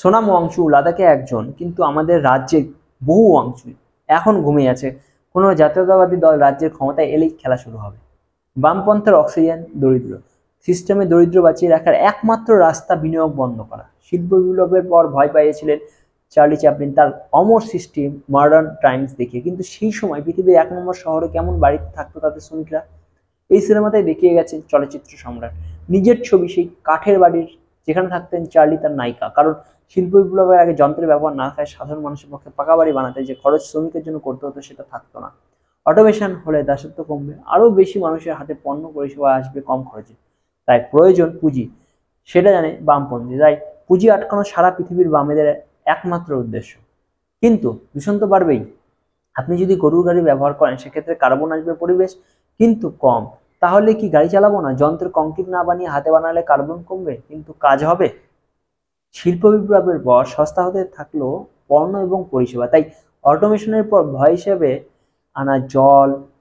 সোনাম ওয়াংচু লাদাখে একজন, কিন্তু আমাদের রাজ্যে বহু ওয়াংচু এখন ঘুমিয়ে আছে। কোনো জাতীয়তাবাদী দল রাজ্যের ক্ষমতায় এলেই খেলা শুরু হবে। বামপন্থার অক্সিজেন দরিদ্র সিস্টেমে দরিদ্র বাঁচিয়ে রাখার একমাত্র রাস্তা বিনিয়োগ বন্ধ করা। শিল্প বিপ্লবের পর ভয় পাইয়েছিলেন চার্লি চ্যাপলিন তার অমর সিস্টেম মডার্ন টাইমস দেখিয়ে, কিন্তু সেই সময় পৃথিবীর 1 নম্বর শহরে কেমন বাড়িতে থাকতো তাদের শ্রমিকরা। এই সিনেমাতেই দেখিয়ে গেছে চলচ্চিত্র সম্রাট নিজের ছবি সেই কাঠের বাড়ির যেখানে থাকতেন চার্লি তার নায়িকা। কারণ শিল্প বিপ্লবের আগে যন্ত্রের ব্যবহার না থাকায় সাধারণ মানুষের পক্ষে পাকা বাড়ি বানাতে যে খরচ শ্রমিকের জন্য করতে হতো সেটা থাকতো না। অটোমেশন হলে দাসত্ব কমবে, আরো বেশি মানুষের হাতে পণ্য পরিষেবা আসবে কম খরচে। তাই প্রয়োজন পুঁজি, সেটা জানে বামপন্থী। তাই পুঁজি আটকানো সারা পৃথিবীর বামেদের একমাত্র উদ্দেশ্য। কিন্তু দূষণ তো বাড়বেই। আপনি যদি গরুর গাড়ি ব্যবহার করেন সেক্ষেত্রে কার্বন আসবে পরিবেশ কিন্তু কম। তাহলে কি গাড়ি চালাবো না? যন্ত্রের কংক্রিট না বানিয়ে হাতে বানালে কার্বন কমবে কিন্তু কাজ হবে? শিল্প বিপ্লবের পর সস্তা হতে থাকলো পণ্য এবং পরিষেবা। তাই অটোমেশনের পর ভয় হিসেবে আনা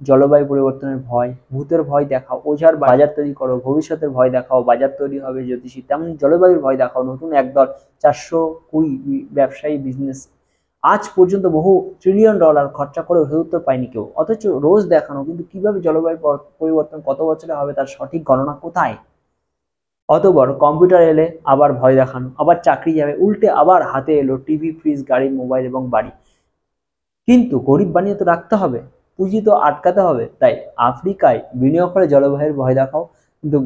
জলবায়ু পরিবর্তনের ভয়, ভূতের ভয় দেখাও, ওঝার বাজার তৈরি করো, ভবিষ্যতের ভয় দেখাও, বাজার তৈরি হবে জ্যোতিষী, তেমন জলবায়ুর ভয় দেখাও, নতুন একদল 420 ব্যবসায়ী বিজনেস। আজ পর্যন্ত বহু ট্রিলিয়ন ডলার খরচা করে উত্তর পায়নি কেউ, অথচ রোজ দেখানো কিন্তু কিভাবে জলবায়ু পরিবর্তন কত বছরে হবে তার সঠিক গণনা কোথায়? অতঃপর কম্পিউটার এলে আবার ভয় দেখানো, আবার চাকরি যাবে, উল্টে আবার হাতে এলো টিভি, ফ্রিজ, গাড়ি, মোবাইল এবং বাড়ি। কিন্তু গরিব বানিয়ে তো রাখতে হবে, পুঁজি তো আটকাতে হবে। তাই আফ্রিকায় বিনিয়োগ করে জলবায়ুর ভয় দেখাও, কিন্তু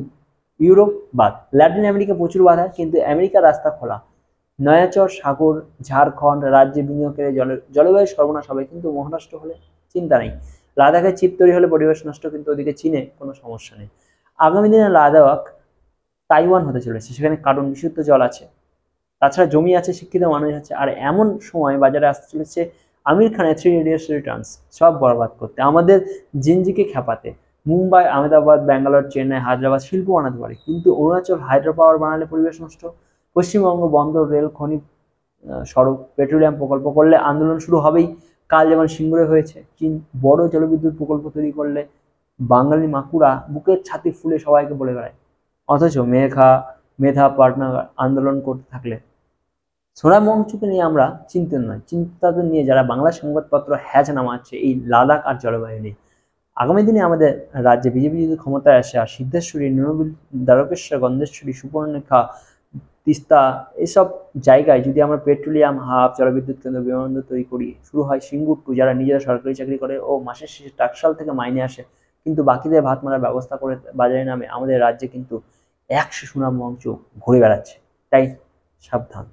ইউরোপ বাদ। ল্যাটিন আমেরিকা প্রচুর বাধা, কিন্তু আমেরিকার রাস্তা খোলা। নয়াচর, সাগর, ঝাড়খণ্ড রাজ্যে বিনিয়োগের জলবায়ু সর্বনাশ হবে, কিন্তু মহারাষ্ট্র হলে চিন্তা নেই। লাদাখে চিপ তৈরি হলে পরিবেশ নষ্ট, কিন্তু ওদিকে চীনে কোনো সমস্যা নেই। আগামী দিনে লাদাখ তাইওয়ান হতে চলেছে, সেখানে কারণ বিশুদ্ধ জল আছে, তাছাড়া জমি আছে, শিক্ষিত মানুষ আছে। আর এমন সময় বাজারে আসতে চলেছে আমির খানের 3 ইডিয়টস রিটার্নস, সব বরবাদ করতে, আমাদের জিনজিকে খেপাতে। মুম্বাই, আহমেদাবাদ, ব্যাঙ্গালোর, চেন্নাই, হায়দ্রাবাদ শিল্প বানাতে পারে, কিন্তু অরুণাচল হাইড্রো পাওয়ার বানালে পরিবেশ নষ্ট। পশ্চিমবঙ্গ বন্দর, রেল, খনি, সড়ক, পেট্রোলিয়াম প্রকল্প করলে আন্দোলন শুরু হবেই। কাল যেমন সিঙ্গুরে হয়েছে। চীন বড় জলবিদ্যুৎ প্রকল্প তৈরি করলে বাঙালি মাকুড়া বুকের ছাতি ফুলে সবাইকে বলে বেড়ায়। অথচ মেধা পাটনা আন্দোলন করতে থাকলে সোনাম ওয়াংচুককে নিয়ে আমরা চিন্তিত নয়, চিন্তাতে নিয়ে যারা বাংলা সংবাদপত্র হ্যাচ নামাচ্ছে এই লাদাখ আর জলবায়ু নিয়ে। আগামী দিনে আমাদের রাজ্যে বিজেপি যদি ক্ষমতায় আসে আর সিদ্ধেশ্বরী, নুরবিল, দ্বারকেশ্বর, গন্ধেশ্বরী, সুবর্ণরেখা, তিস্তা এসব জায়গায় যদি আমরা পেট্রোলিয়াম হাব, জলবিদ্যুৎ কেন্দ্র, বিমানবন্দর তৈরি করি, শুরু হয় সিঙ্গুর টু, যারা নিজেরা সরকারি চাকরি করে ও মাসের শেষে টাকশাল থেকে মাইনে আসে কিন্তু বাকিদের ভাত মারার ব্যবস্থা করে বাজারে নামে, আমাদের রাজ্যে কিন্তু 100 সুনাম ওয়াংচুক ঘুরে বেড়াচ্ছে। তাই সাবধান।